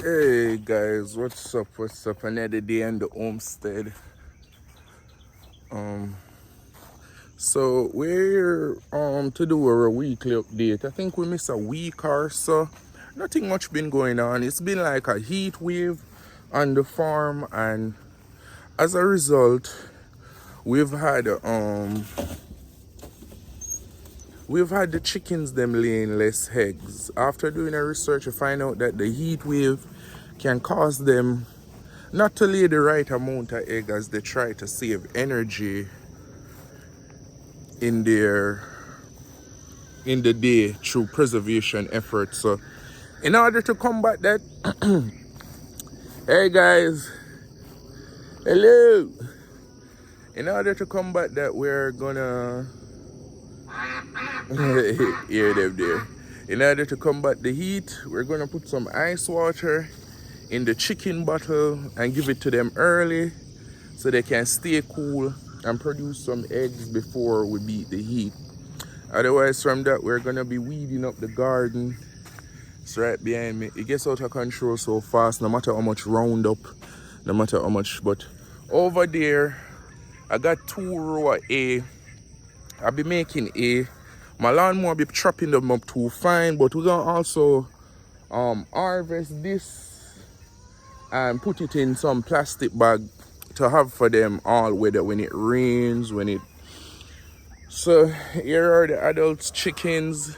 Hey guys, what's up? What's up? Another day on the homestead. Um, so we're to do our weekly update. I think we missed a week or so. Nothing much been going on. It's been like a heat wave on the farm, and as a result, we've had the chickens them laying less eggs. After doing a research, I find out that the heat wave can cause them not to lay the right amount of egg as they try to save energy in the day through preservation efforts. So in order to combat that, hey guys, hello. In order to combat that, we're gonna hear them there. In order to combat the heat, we're gonna put some ice water in the chicken bottle and give it to them early so they can stay cool and produce some eggs before we beat the heat. Otherwise, from that, we're gonna be weeding up the garden. It's right behind me. It gets out of control so fast, no matter how much Roundup, no matter how much. But over there, I got 2 row of A. I'll be making A. My lawnmower be chopping them up too fine, but we're gonna also harvest this and put it in some plastic bag to have for them all weather, when it rains, when it. So here are the adult chickens.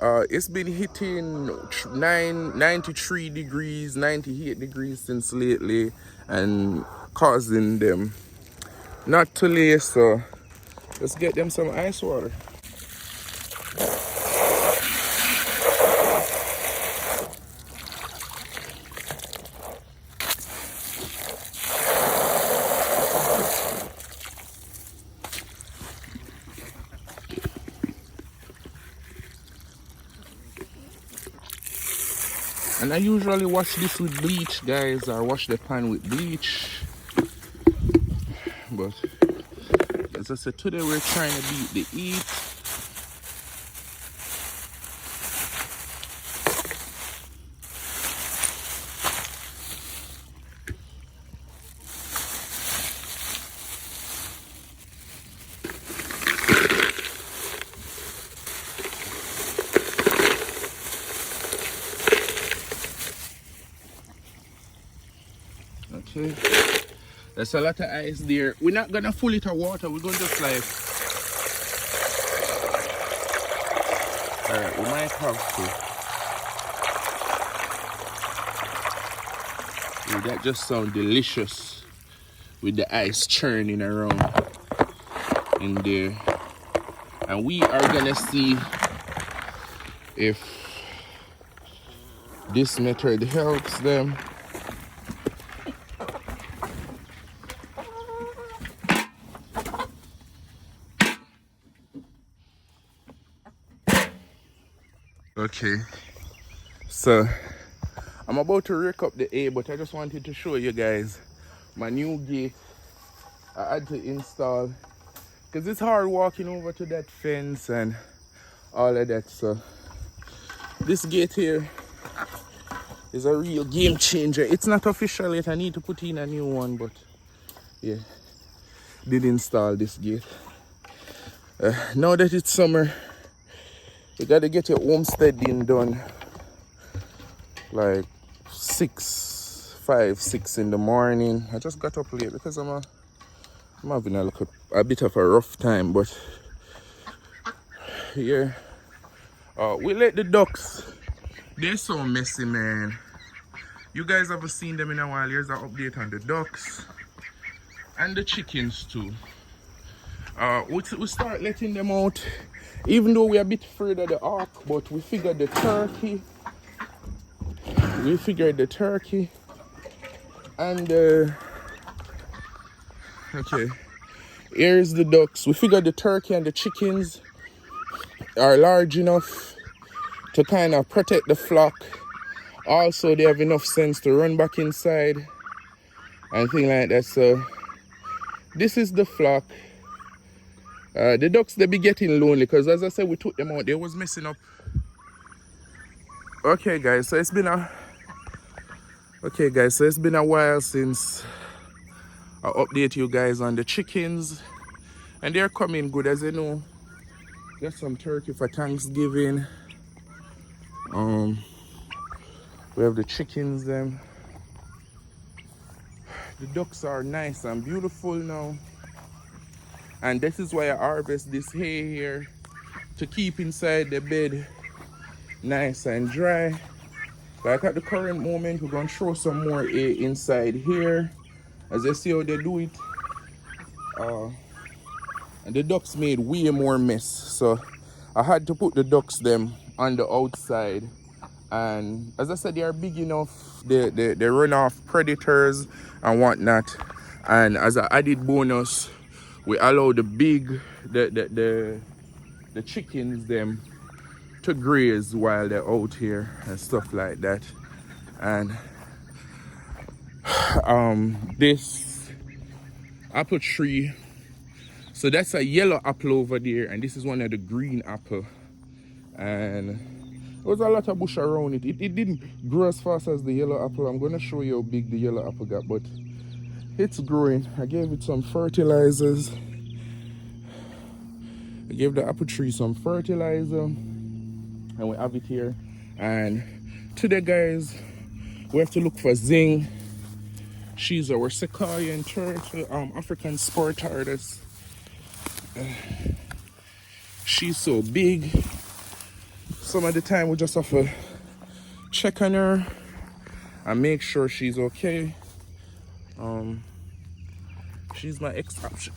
It's been hitting 93 degrees, 98 degrees since lately, and causing them not to lay. So let's get them some ice water. And I usually wash this with bleach, guys, or wash the pan with bleach. But as I said, today we're trying to beat the heat. Okay, there's a lot of ice there. We're not gonna full it of water. We're gonna just like, all right, we might have to. Ooh, that just sounds delicious with the ice churning around in there. And we are gonna see if this method helps them. Okay, so I'm about to rake up the A, but I just wanted to show you guys my new gate I had to install, because it's hard walking over to that fence and all of that. So this gate here is a real game changer. It's not official yet. I need to put in a new one, but yeah, did install this gate. Now that it's summer, you gotta get your homesteading done like 5, 6 in the morning. I just got up late because I'm having a bit of a rough time, but yeah. We let the ducks. They're so messy, man. You guys haven't seen them in a while. Here's an update on the ducks and the chickens too. We start letting them out, even though we're a bit afraid of the hawk, but we figured the turkey. And okay, here's the ducks. We figured the turkey and the chickens are large enough to kind of protect the flock. Also, they have enough sense to run back inside and things like that. So this is the flock. The ducks, they be getting lonely because, as I said, we took them out. They was messing up. Okay, guys, so it's been a Okay guys, so it's been a while since I update you guys on the chickens, and they're coming good. As you know, got some turkey for Thanksgiving. We have the chickens them. The ducks are nice and beautiful now, and this is why I harvest this hay here, to keep inside the bed nice and dry. Like at the current moment, we're gonna throw some more hay inside here. As you see how they do it, and the ducks made way more mess, so I had to put the ducks them on the outside. And as I said, they are big enough, they run off predators and whatnot. And as an added bonus, we allow the chickens them to graze while they're out here and stuff like that. And this apple tree, so that's a yellow apple over there, and this is one of the green apple. And there was a lot of bush around it. It didn't grow as fast as the yellow apple. I'm gonna show you how big the yellow apple got, but it's growing. I gave it some fertilizers. I gave the apple tree some fertilizer, and we have it here. And today guys, we have to look for Zing. She's our sequoia and turtle, African sport tortoise. She's so big. Some of the time we just have to check on her and make sure she's okay. She's my ex-wife,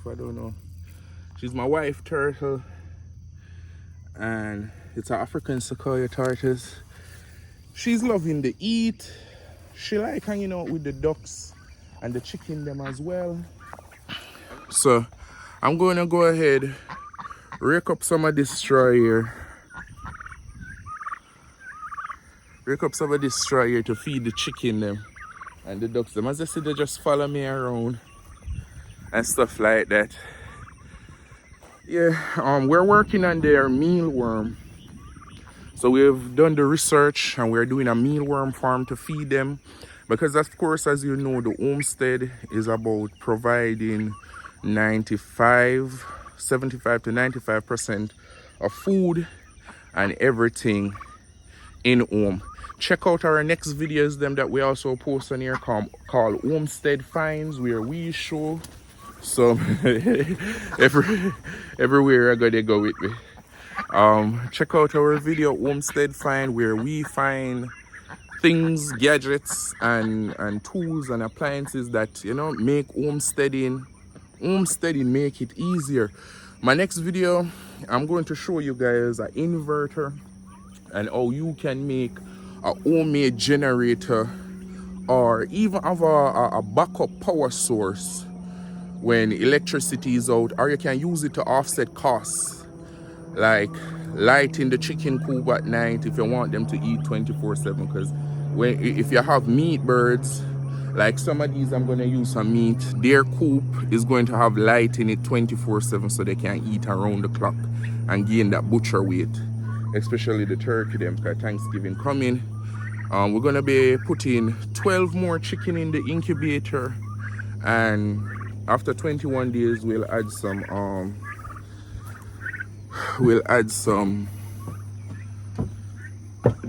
I don't know. She's my wife turtle, and it's an African sequoia tortoise. She's loving to eat. She like hanging out with the ducks and the chicken them as well. So I'm going to go ahead, rake up some of this straw here. Rake up some of this straw here to feed the chicken them and the ducks them. As I said, they just follow me around and stuff like that. Yeah, we're working on their mealworm. So we've done the research and we're doing a mealworm farm to feed them, because of course, as you know, the homestead is about providing 75 to 95% of food and everything in home. Check out our next videos them that we also post on here called homestead finds, where we show some everywhere I gotta go with me. Check out our video homestead find, where we find things, gadgets and tools and appliances that, you know, make homesteading make it easier. My next video, I'm going to show you guys an inverter and how you can make a homemade generator, or even have a backup power source when electricity is out, or you can use it to offset costs, like lighting the chicken coop at night if you want them to eat 24/7. Because if you have meat birds, like some of these I'm going to use some meat, their coop is going to have light in it 24/7, so they can eat around the clock and gain that butcher weight, especially the turkey them, because Thanksgiving coming. We're going to be putting 12 more chicken in the incubator, and after 21 days we'll add some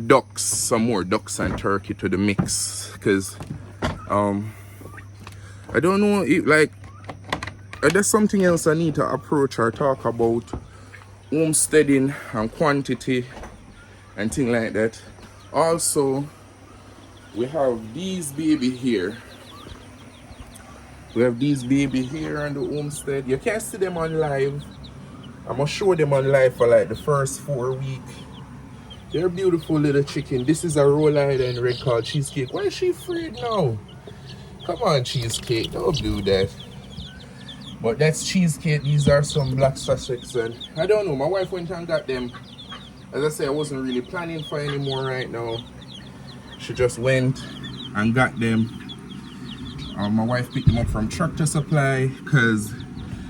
ducks, some more ducks and turkey to the mix. Because I don't know if, like, there's something else I need to approach or talk about homesteading and quantity and things like that. Also, we have these baby here. We have these baby here on the homestead. You can't see them on live. I'm gonna show them on live for like the first 4 weeks. They're beautiful little chicken. This is a Rhode Island red called Cheesecake. Why is she afraid now? Come on, Cheesecake, don't do that. But that's Cheesecake. These are some black Sussex, and I don't know, my wife went and got them. As I say, I wasn't really planning for anymore right now. She just went and got them. My wife picked them up from Tractor Supply, because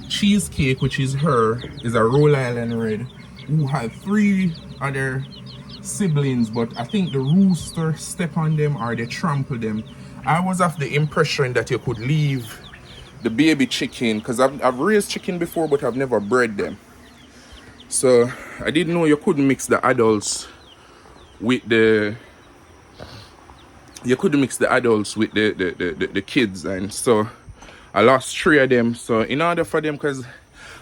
Cheesecake, which is her, is a Rhode Island red, who had 3 other siblings, but I think the rooster step on them or they trample them. I was of the impression that you could leave the baby chicken, because I've raised chicken before, but I've never bred them. So I didn't know you couldn't mix the adults with the the kids, and so I lost 3 of them. So in order for them, because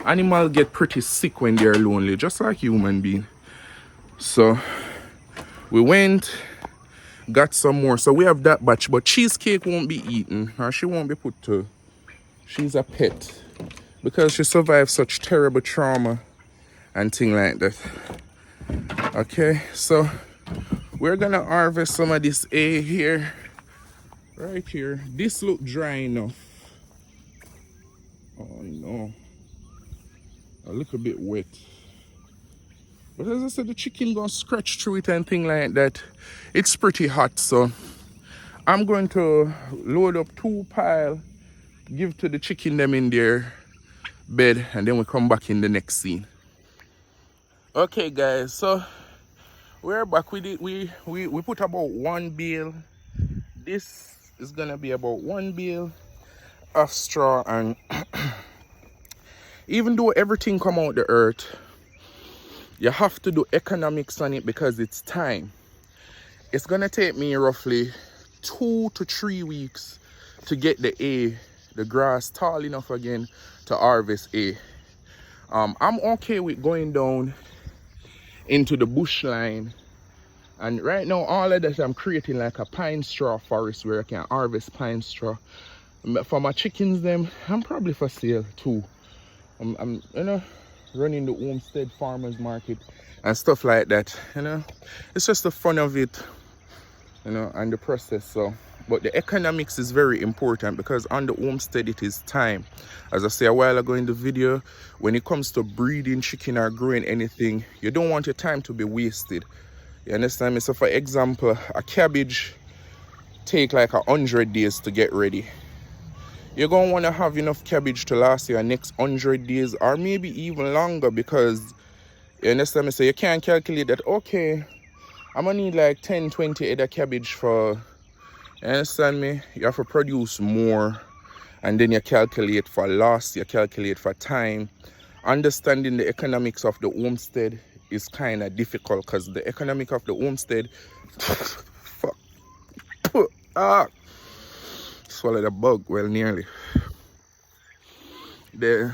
animals get pretty sick when they're lonely, just like human being. So we went, got some more. So we have that batch, but cheesecake won't be eaten, or she won't be put to. She's a pet because she survived such terrible trauma and thing like that. Okay, so we're gonna harvest some of this A here, right here. This look dry enough. Oh no, a little bit wet. But as I said, the chicken gonna scratch through it and thing like that. It's pretty hot, so I'm going to load up 2 piles, give to the chicken them in their bed, and then we come back in the next scene. Okay guys, so we're back with it. We put about 1 bale. This is gonna be about 1 bale of straw, and even though everything come out the earth, you have to do economics on it because it's time. It's gonna take me roughly 2 to 3 weeks to get the grass tall enough again to harvest A. I'm okay with going down into the bush line, and right now all of that I'm creating like a pine straw forest where I can harvest pine straw. For my chickens them, I'm probably for sale too. I'm running the homestead farmers market and stuff like that. It's just the fun of it, and the process. So but the economics is very important, because on the homestead it is time. As I said a while ago in the video, when it comes to breeding chicken or growing anything, you don't want your time to be wasted. You understand me? So for example, a cabbage take like 100 days to get ready. You're going to want to have enough cabbage to last your next 100 days, or maybe even longer, because you understand me? So you can't calculate that, okay, I'm going to need like 10-20 head of cabbage for, you understand me? You have to produce more, and then you calculate for loss, you calculate for time. Understanding the economics of the homestead is kind of difficult, because the economic of the homestead, fuck, swallowed a bug, well, nearly. The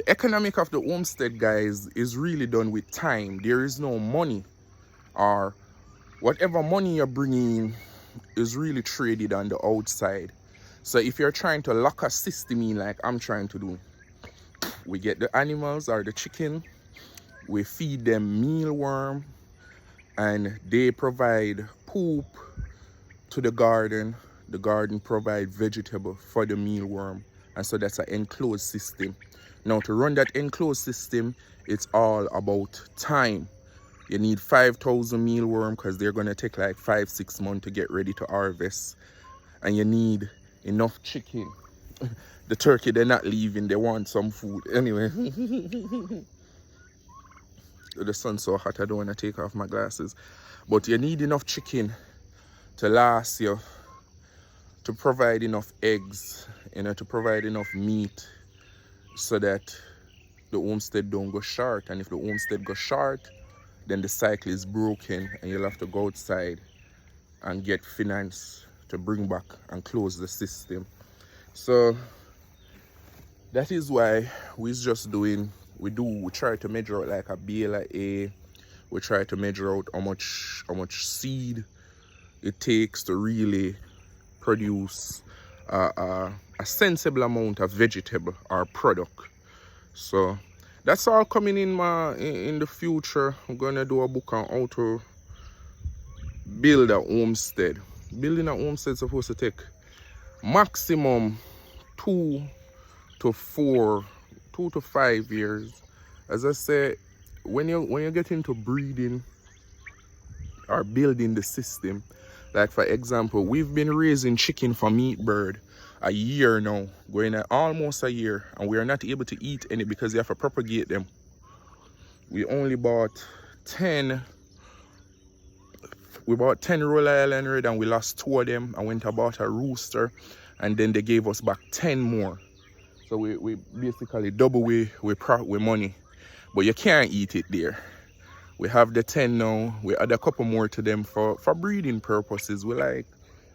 economic of the homestead, guys, is really done with time. There is no money, or whatever money you're bringing in is really traded on the outside. So if you're trying to lock a system in like I'm trying to do, we get the animals or the chicken, we feed them mealworm, and they provide poop to the garden provide vegetable for the mealworm, and so that's an enclosed system. Now to run that enclosed system, it's all about time. You need 5,000 mealworm, because they're going to take like 5-6 months to get ready to harvest, and you need enough chicken. The turkey, they're not leaving, they want some food anyway. The sun's so hot I don't want to take off my glasses, but you need enough chicken to last you, to provide enough eggs, to provide enough meat, so that the homestead don't go short. And if the homestead goes short, then the cycle is broken, and you'll have to go outside and get finance to bring back and close the system. So that is why we try to measure out like a bale of A. We try to measure out how much seed it takes to really produce a sensible amount of vegetable or product. So that's all coming in the future. I'm gonna do a book on how to build a homestead. Building a homestead is supposed to take maximum 2 to 5 years. As I say, when you get into breeding or building the system, like for example, we've been raising chicken for meat bird a year now, going at almost a year, and we are not able to eat any because you have to propagate them. We only bought 10 we bought 10 Rhode Island Red and we lost 2 of them. I went and bought a rooster and then they gave us back 10 more. So we basically double we money. But you can't eat it there. We have the 10 now. We add a couple more to them for breeding purposes. We like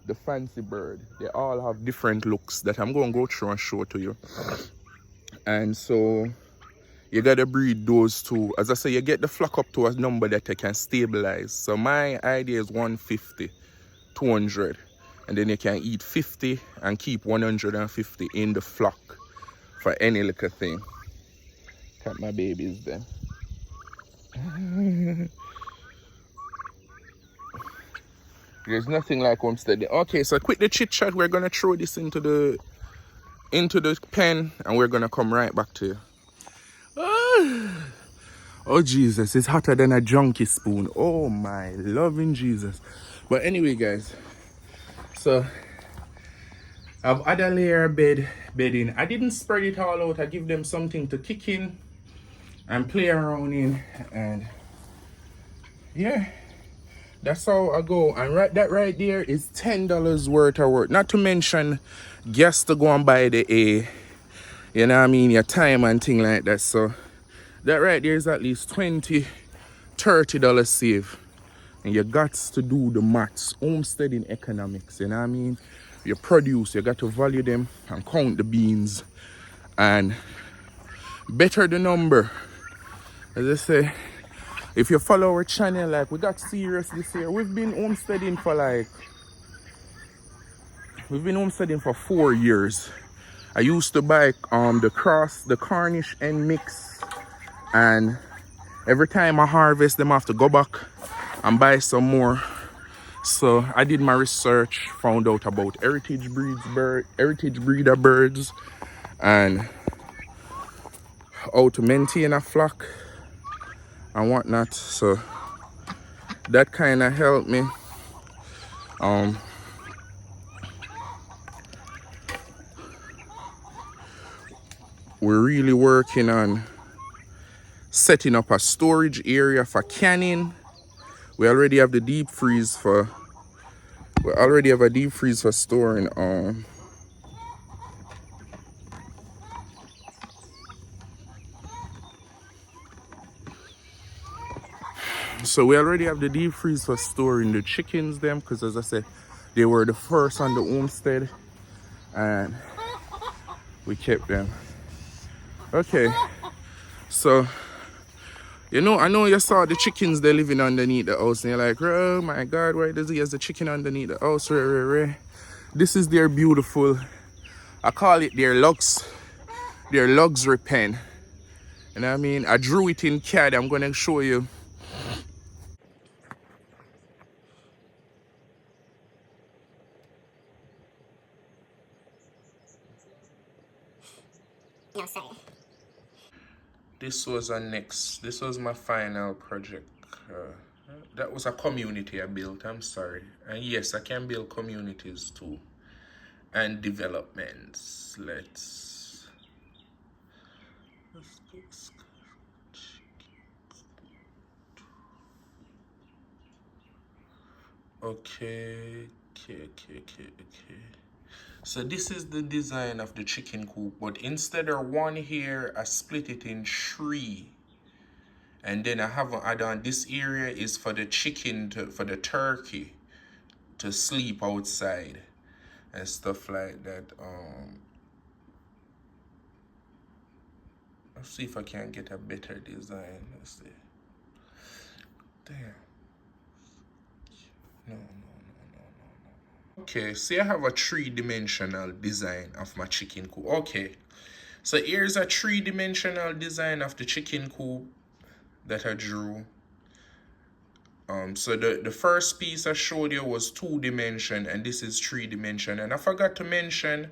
the fancy bird. They all have different looks that I'm going to go through and show to you. And so you got to breed those two. As I say, you get the flock up to a number that you can stabilize. So my idea is 150, 200. And then you can eat 50 and keep 150 in the flock for any little thing. Got my babies then. There's nothing like homestead. Okay, so quit the chit chat. We're gonna throw this into the pen and we're gonna come right back to you. Oh Jesus, it's hotter than a junkie spoon. Oh my loving Jesus. But anyway guys, so I've had a layer of bedding. I didn't spread it all out. I give them something to kick in and play around in, and yeah, that's how I go. And that right there is $10 worth of work. Not to mention gas to go and buy the A, you know what I mean, your time and thing like that. So that right there is at least $20-30 save. And you got to do the maths, homesteading economics, you know what I mean. You produce, you got to value them and count the beans and better the number. As I say, if you follow our channel, like, we got serious this year. We've been homesteading for 4 years. I used to buy the Cornish and mix, and every time I harvest them I have to go back and buy some more. So I did my research, found out about heritage breeder birds and how to maintain a flock and whatnot. So that kind of helped me. We're really working on setting up a storage area for canning. We already have the deep freeze for storing so we already have the deep freeze for storing the chickens them, because as I said, they were the first on the homestead and we kept them. Okay, so I know you saw the chickens they're living underneath the house and you're like, oh my god, why does he have the chicken underneath the house? This is their beautiful, I call it their luxury pen. You know what I mean? I drew it in CAD. I'm gonna show you. No, sorry. This was my final project. That was a community I built, I'm sorry. And yes, I can build communities too. And developments. Let's go. Okay. So this is the design of the chicken coop, but instead of one here, I split it in 3. And then I have an add-on. This area is for the for the turkey to sleep outside and stuff like that. Let's see if I can get a better design. Let's see. Damn. No. Okay, see, I have a 3-dimensional design of my chicken coop. Okay, so here's a 3-dimensional design of the chicken coop that I drew. So the first piece I showed you was 2-dimension, and this is 3-dimension. And I forgot to mention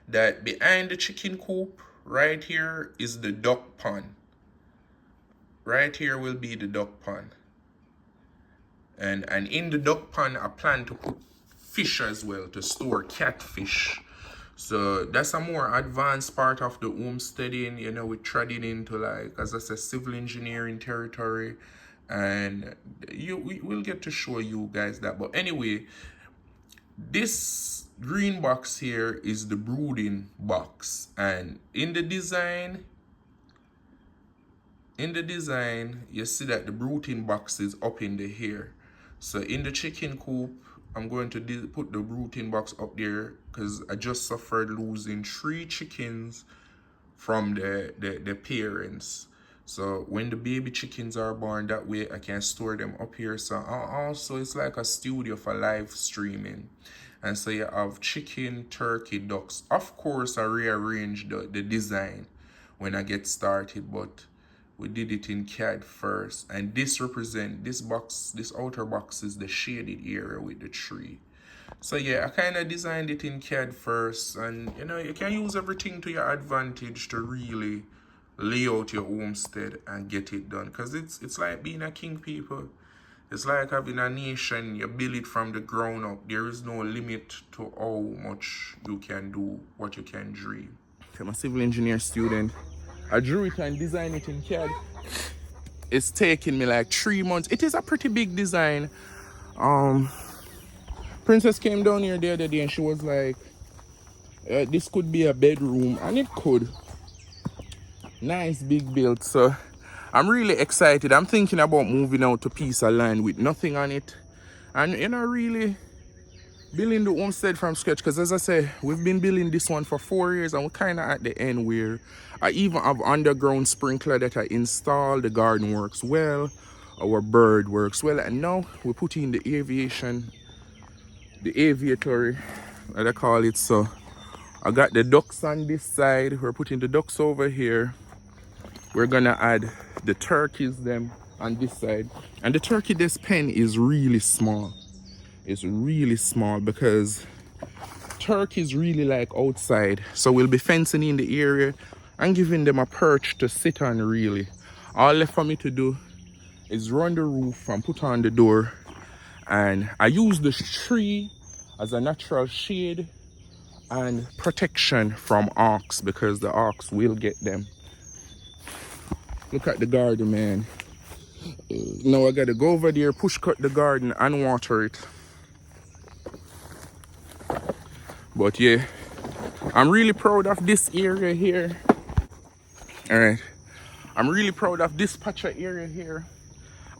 that behind the chicken coop, right here, is the duck pond. Right here will be the duck pond. And in the duck pond, I plan to put fish as well, to store catfish. So that's a more advanced part of the homesteading, we're treading into, like, as I said, civil engineering territory. and we'll get to show you guys that. But anyway, this green box here is the brooding box, and in the design you see that the brooding box is up in the here. So in the chicken coop, I'm going to put the brooding box up there because I just suffered losing 3 chickens from the parents. So when the baby chickens are born, that way I can store them up here. So also it's like a studio for live streaming. And so you have chicken, turkey, ducks. Of course I rearranged the design when I get started, but we did it in CAD first. And this box, this outer box is the shaded area with the tree. So yeah, I kind of designed it in CAD first, and you know, you can use everything to your advantage to really lay out your homestead and get it done. Because it's like being a king, people. It's like having a nation. You build it from the ground up. There is no limit to how much you can do, what you can dream. I'm a civil engineer student. I drew it and designed it in CAD. It's taken me like 3 months. It is a pretty big design. Princess came down here the other day and she was like, this could be a bedroom, and it could. Nice big build. So I'm really excited. I'm thinking about moving out to a piece of land with nothing on it, and you know, really building the homestead from scratch. Because as I say, we've been building this one for 4 years, and we're kind of at the end where I even have underground sprinkler that I installed. The garden works well, our bird works well, and now we're putting the aviatory, as I call it. So I got the ducks on this side. We're putting the ducks over here. We're gonna add the turkeys them on this side. And the turkey this pen is really small. It's really small because turkeys really like outside. So we'll be fencing in the area and giving them a perch to sit on really. All left for me to do is run the roof and put on the door. And I use the tree as a natural shade and protection from hawks, because the hawks will get them. Look at the garden, man. Now I gotta go over there, push cut the garden and water it. But yeah, I'm really proud of this area here. All right, I'm really proud of this patch of area here.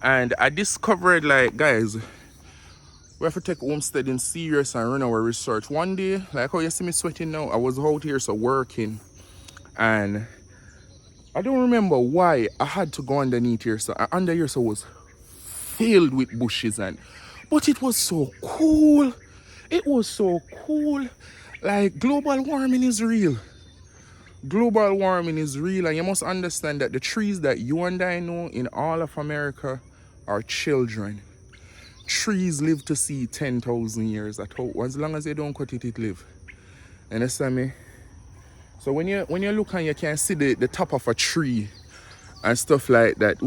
And I discovered, like, guys, we have to take homesteading serious and run our research. One day, like how you see me sweating now, I was out here so working, and I don't remember why I had to go underneath here. So under here so was filled with bushes, but it was so cool. It was so cool. Like, global warming is real. Global warming is real, and you must understand that the trees that you and I know in all of America are children. Trees live to see 10,000 years. As long as they don't cut it, it live. Understand me? So when you look and you can see the top of a tree and stuff like that,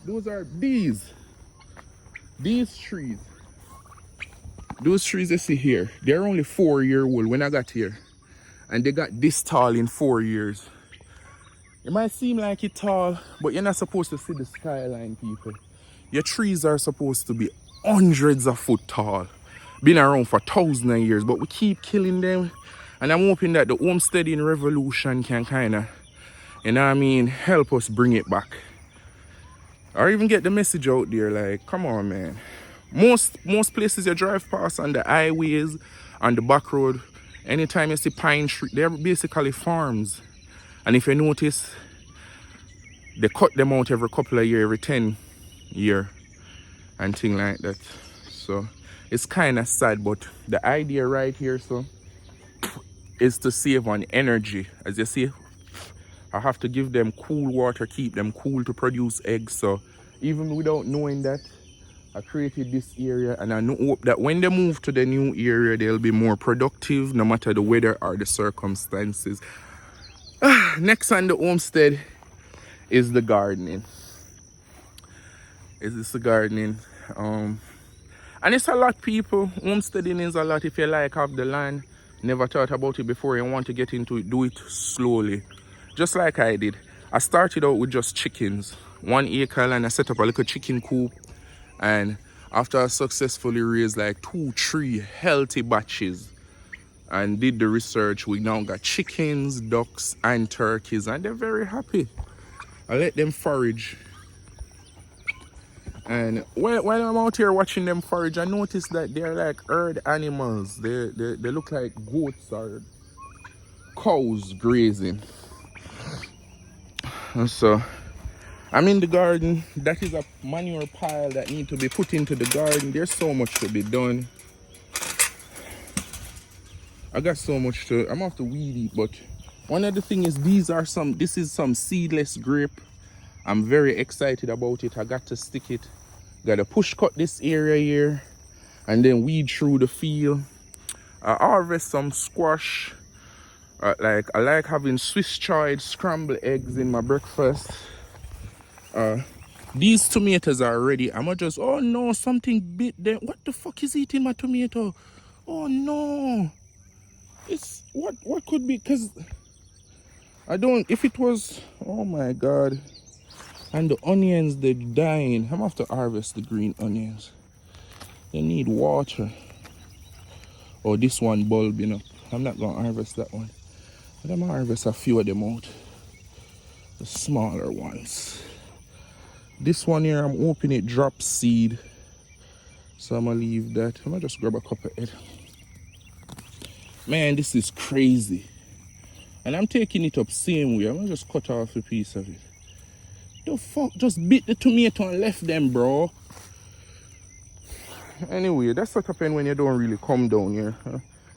those are these trees. Those trees you see here, they're only 4-year-old when I got here. And they got this tall in 4 years. It might seem like it's tall, but you're not supposed to see the skyline, people. Your trees are supposed to be hundreds of foot tall. Been around for thousands of years, but we keep killing them. And I'm hoping that the homesteading revolution can kind of, you know what I mean, help us bring it back. Or even get the message out there, like, come on, man. Most places you drive past on the highways, on the back road, anytime you see pine tree, they're basically farms. And if you notice, they cut them out every couple of years, every 10 years, and things like that. So it's kind of sad, but the idea right here, so, is to save on energy. As you see, I have to give them cool water, keep them cool to produce eggs. So even without knowing that, I created this area, and I hope that when they move to the new area, they'll be more productive no matter the weather or the circumstances. Next on the homestead is the gardening. The gardening? And it's a lot, people. Homesteading is a lot. If you like have the land, never thought about it before, and want to get into it, do it slowly. Just like I did. I started out with just chickens. 1 acre and I set up a little chicken coop. And after I successfully raised like 2-3 healthy batches and did the research, we now got chickens, ducks, and turkeys, and they're very happy. I let them forage. And when I'm out here watching them forage, I notice that they're like herd animals. They look like goats or cows grazing. And so I'm in the garden. That is a manure pile that needs to be put into the garden. There's so much to be done. I got so much to, I'm off to weed eat, but one of the things is this is some seedless grape. I'm very excited about it. I got to stick it. Got to push cut this area here and then weed through the field. I harvest some squash. I like having Swiss chard scrambled eggs in my breakfast. These tomatoes are ready. I'm just, oh no, something bit them. What the fuck is eating my tomato? Oh no. It's what could be, because I don't, if it was, oh my god. And the onions, they're dying. I'm gonna have to harvest the green onions. They need water. Oh, this one bulbing up. I'm not gonna harvest that one. But I'm gonna harvest a few of them out. The smaller ones. This one here, I'm hoping it drops seed. So I'm gonna leave that. I'm gonna just grab a couple of it. Man, this is crazy. And I'm taking it up same way. I'm gonna just cut off a piece of it. The fuck? Just bit the tomato and left them, bro. Anyway, that's what happens when you don't really come down here.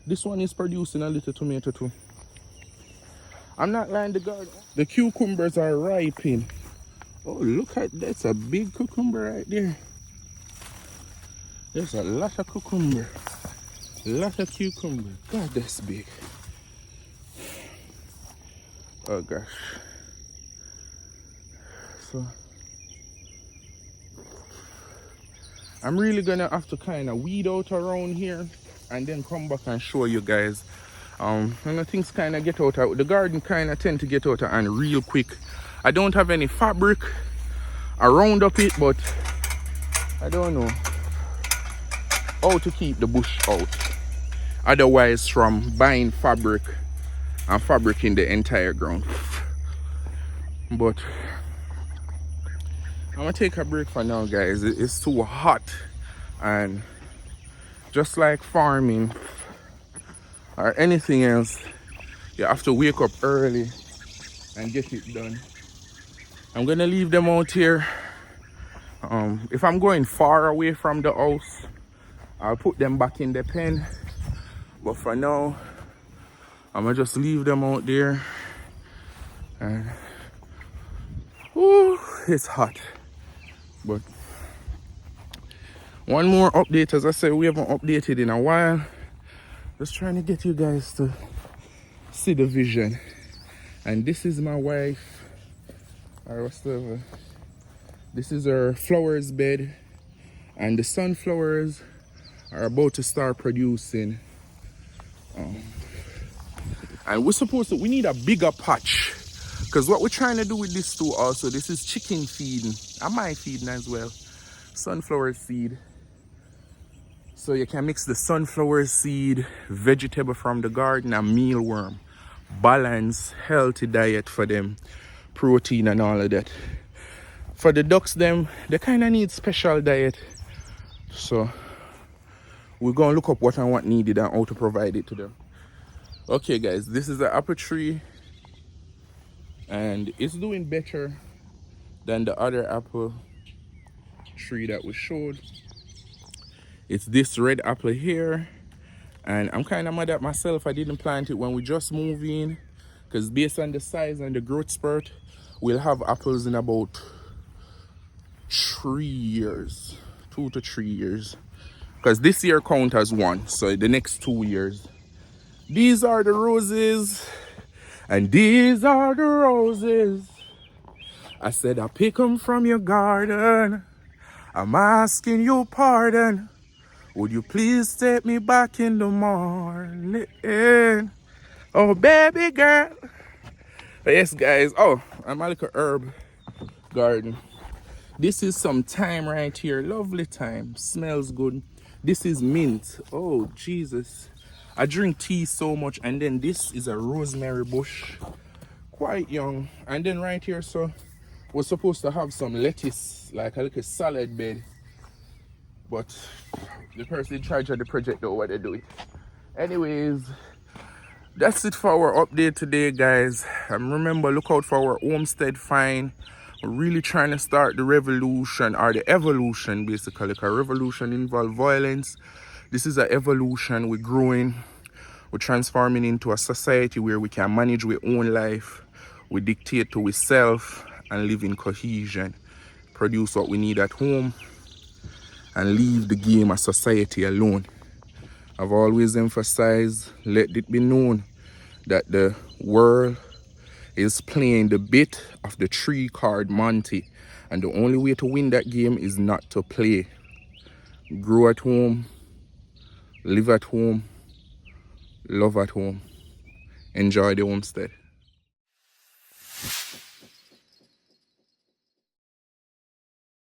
This one is producing a little tomato too. I'm not lying, the garden. The cucumbers are ripening. Oh, look at that. That's a big cucumber right there. There's a lot of cucumber. A lot of cucumber. God, that's big. Oh gosh. So I'm really gonna have to kind of weed out around here and then come back and show you guys. And things kind of get out of the garden, kind of tend to get out of hand real quick. I don't have any fabric around up it, but I don't know how to keep the bush out otherwise from buying fabric and fabricating the entire ground. But I'm gonna take a break for now, guys. It's too hot, and just like farming or anything else, you have to wake up early and get it done. I'm gonna leave them out here. If I'm going far away from the house, I'll put them back in the pen, but for now I'm gonna just leave them out there. And whew, it's hot. But one more update. As I said, we haven't updated in a while. Just trying to get you guys to see the vision. And this is my wife. This is her flowers bed, and the sunflowers are about to start producing. And we need a bigger patch, because what we're trying to do with this too also, this is chicken feeding and my feeding as well. Sunflower seed. So you can mix the sunflower seed, vegetable from the garden, and mealworm. Balanced, healthy diet for them. Protein and all of that. For the ducks, they kind of need special diet. So we're going to look up what and what needed and how to provide it to them. Okay guys, this is the apple tree. And it's doing better than the other apple tree that we showed. It's this red apple here, and I'm kind of mad at myself I didn't plant it when we just moved in, because based on the size and the growth spurt, we'll have apples in about 3 years, 2 to 3 years, because this year count as one, so the next 2 years. These are the roses, and these are the roses. I said I pick them from your garden. I'm asking your pardon. Would you please take me back in the morning? Oh, baby girl. But yes, guys. Oh, I'm a little herb garden. This is some thyme right here. Lovely thyme. Smells good. This is mint. Oh, Jesus. I drink tea so much. And then this is a rosemary bush. Quite young. And then right here, so we're supposed to have some lettuce, like a little salad bed. But the person in charge of the project don't want to do it. Anyways, that's it for our update today, guys. Remember, look out for our homestead find. We're really trying to start the revolution, or the evolution basically. Because revolution involves violence. This is an evolution. We're growing. We're transforming into a society where we can manage our own life. We dictate to ourselves and live in cohesion. Produce what we need at home and leave the game of society alone. I've always emphasized, let it be known that the world is playing the bit of the tree card Monty, and the only way to win that game is not to play. Grow at home, live at home, love at home, enjoy the homestead.